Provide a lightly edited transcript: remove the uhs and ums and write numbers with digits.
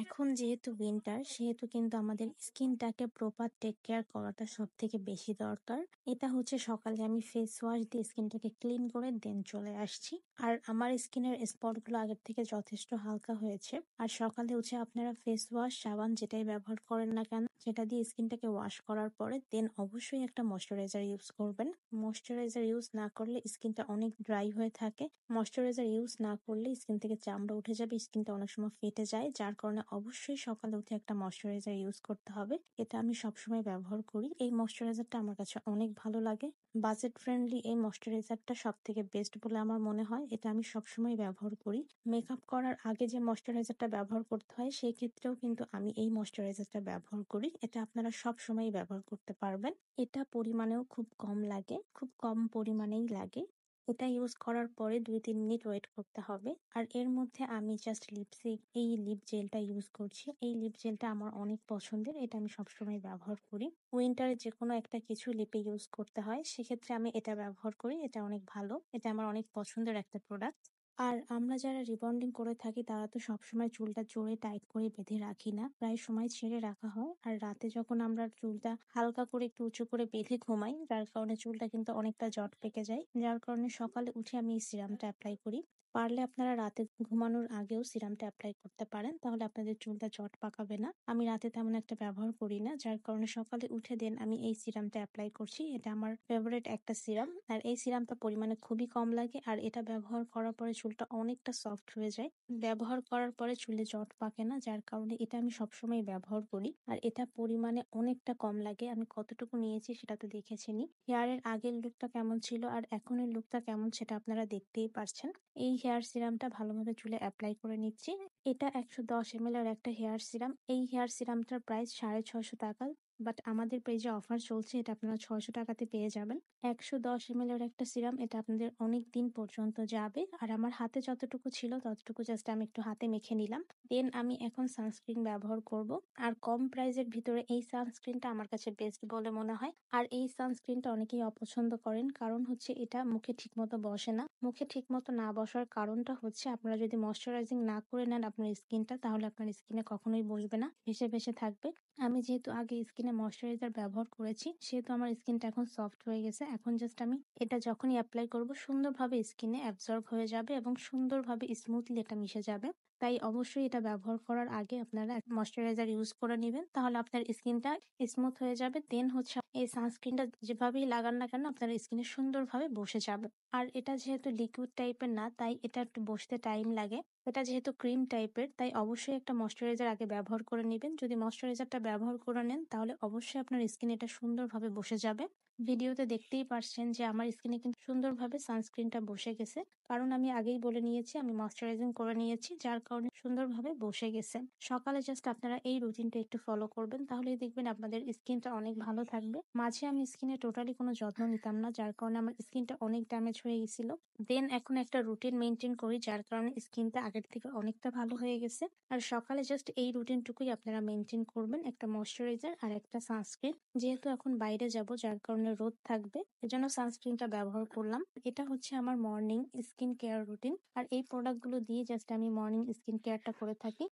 এখন যেহেতু উইন্টার সেহেতু কিন্তু আমাদের স্কিনটাকে প্রপার টেক কেয়ার করাটা সব থেকে বেশি দরকার। এটা হচ্ছে সকালে আমি ফেস ওয়াশ দিয়ে স্কিনটাকে ক্লিন করে দেন চলে আসছি। আর আমার স্কিনের স্পট গুলো আগের থেকে যথেষ্ট হালকা হয়েছে। আর সকালে উঠে আপনারা ফেস ওয়াশ সাবান যেটাই ব্যবহার করেন না কেন সেটা দিয়ে স্কিনটাকে ওয়াশ করার পরে দেন অবশ্যই একটা ময়শ্চারাইজার ইউজ করবেন। ময়শ্চারাইজার ইউজ না করলে স্কিনটা অনেক ড্রাই হয়ে থাকে। ময়শ্চারাইজার ইউজ না করলে স্কিন থেকে চামড়া উঠে যাবে, স্কিনটা অনেক সময় ফেটে যায়, যার কারণে অবশ্যই সকালে উঠে একটা ময়শ্চারাইজার ইউজ করতে হবে। এটা আমি সবসময় ব্যবহার করি। এই ময়শ্চারাইজারটা আমার কাছে অনেক ভালো লাগে। বাজেট ফ্রেন্ডলি এই ময়শ্চারাইজারটা সব থেকে বেস্ট বলে আমার মনে হয়। এটা আমি সবসময় ব্যবহার করি। মেকআপ করার আগে যে ময়শ্চারাইজারটা ব্যবহার করতে হয় সেই ক্ষেত্রেও কিন্তু আমি এই ময়শ্চারাইজারটা ব্যবহার করি। এটা আপনারা সব সময় ব্যবহার করতে পারবেন। এটা পরিমাণেও খুব কম লাগে, খুব কম পরিমাণেই লাগে। এটা ইউজ করার পরে 2-3 মিনিট ওয়েট করতে হবে। আর এর মধ্যে আমি জাস্ট লিপস্টিক এই লিপ জেলটা ইউজ করছি। এই লিপ জেলটা আমার অনেক পছন্দের, এটা আমি সবসময় ব্যবহার করি। উইন্টারে যে কোনো একটা কিছু লিপে ইউজ করতে হয়, সেক্ষেত্রে আমি এটা ব্যবহার করি। এটা অনেক ভালো, এটা আমার অনেক পছন্দের একটা প্রোডাক্ট। আর আমরা যারা রিবন্ডিং করে থাকি তারা তো সবসময় চুলটা জোরে টাইট করে বেঁধে রাখি না, প্রায় সময় ছেড়ে রাখা হয়। আর রাতে যখন আমরা চুলটা হালকা করে একটু উঁচু করে বেঁধে ঘুমাই, যার কারণে চুলটা কিন্তু অনেকটা জট পেকে যায়, যার কারণে সকালে উঠে আমি এই সিরামটা অ্যাপ্লাই করি। পারলে আপনারা রাতে ঘুমানোর আগেও সিরামটা অ্যাপ্লাই করতে পারেন, তাহলে আপনাদের চুলটা জট পাকাবে না। আমি রাতে তেমন একটা ব্যবহার করি না, যার কারণে সকালে উঠে দেন আমি এই সিরামটা অ্যাপ্লাই করছি। এটা আমার ফেভারিট একটা সিরাম। আর এই সিরামটা পরিমাণে খুবই কম লাগে, আর এটা ব্যবহার করার পরে চুলটা অনেকটা সফট হয়ে যায়। ব্যবহার করার পরে চুলে জট পাকে না, যার কারণে এটা আমি সবসময় ব্যবহার করি। আর এটা পরিমাণে অনেকটা কম লাগে। আমি কতটুকু নিয়েছি সেটা তো দেখেছেনই। হেয়ারের আগের লুকটা কেমন ছিল আর এখনের লুকটা কেমন সেটা আপনারা দেখতেই পারছেন। এই হেয়ার সিরামটা ভালোভাবে চুলে অ্যাপ্লাই করে নিচ্ছি। এটা 110 ml এর একটা হেয়ার সিরাম। এই হেয়ার সিরামটার প্রাইস 650 টাকা, বাট আমাদের পেজে অফার চলছে, এটা আপনারা 600 টাকাতে পেয়ে যাবেন। 110 ml এর একটা সিরাম, এটা আপনাদের অনেক দিন পর্যন্ত যাবে। আর আমার হাতে যতটুকু ছিল ততটুকু জাস্ট আমি একটু হাতে মেখে নিলাম। দেন আমি এখন সানস্ক্রিন ব্যবহার করব। আর কম প্রাইজের ভিতরে এই সানস্ক্রিনটা আমার কাছে বেস্ট বলে মনে হয়। আর এই সানস্ক্রিনটা অনেকেই অপছন্দ করেন, কারণ হচ্ছে এটা মুখে ঠিকমতো বসে না। মুখে ঠিকমতো না বসার কারণটা হচ্ছে আপনারা যদি ময়শ্চারাইজিং না করে নেন আপনার স্কিনটা, তাহলে আপনার স্কিনে কখনোই বসবে না, ভেসে ভেসে থাকবে। আমি যেহেতু আগে স্কিনে ময়শ্চারাইজার ব্যবহার করেছি সেহেতু আমার স্কিনটা এখন সফট হয়ে গেছে। এখন জাস্ট আমি এটা যখনই অ্যাপ্লাই করব সুন্দরভাবে স্কিনে অ্যাবজর্ব হয়ে যাবে এবং সুন্দরভাবে স্মুথলি এটা মিশে যাবে। তাই অবশ্যই এটা ব্যবহার করার আগে আপনারা ময়শ্চারাইজার ইউজ করে নেবেন, তাহলে আপনার স্কিনটা স্মুথ হয়ে যাবে। দেন হচ্ছে এই সানস্ক্রিনটা যেভাবেই লাগান না কেন আপনার স্কিনে সুন্দরভাবে বসে যাবে। আর এটা যেহেতু লিকুইড টাইপের না, তাই এটা একটু বসতে টাইম লাগে। এটা যেহেতু ক্রিম টাইপের, তাই অবশ্যই একটা ময়শ্চারাইজার আগে ব্যবহার করে নেবেন। যদি ময়শ্চারাইজারটা ব্যবহার করে নেন তাহলে অবশ্যই আপনার স্কিনে এটা সুন্দরভাবে বসে যাবে। ভিডিওতে দেখতেই পারছেন যে আমার স্কিনে কিন্তু সুন্দরভাবে সানস্ক্রিনটা বসে গেছে, কারণ আমি আগেই বলে নিয়েছি আমি ময়শ্চারাইজিং করে নিয়েছি, যার কারণে সুন্দরভাবে বসে গেছে। সকালে জাস্ট আপনারা এই রুটিনটা একটু ফলো করবেন, তাহলেই দেখবেন আপনাদের স্কিনটা অনেক ভালো থাকবে। মাঝে আমি স্কিনে টোটালি কোনো যত্ন নিতাম না, যার কারণে আমার স্কিনটা অনেক ড্যামেজ হয়ে গেছিল। দেন এখন একটা রুটিন মেনটেন করি, যার কারণে স্কিনটা আগের থেকে অনেকটা ভালো হয়ে গেছে। আর সকালে জাস্ট এই রুটিনটুকুই আপনারা মেনটেন করবেন, একটা ময়শ্চারাইজার আর একটা সানস্ক্রিন। যেহেতু এখন বাইরে যাব যার কারণে রোদ থাকবে, এজন্য সানস্ক্রিনটা ব্যবহার করলাম। এটা হচ্ছে আমার মর্নিং স্কিন কেয়ার রুটিন। আর এই প্রোডাক্টগুলো দিয়ে জাস্ট আমি মর্নিং স্কিন কেয়ারটা করে থাকি।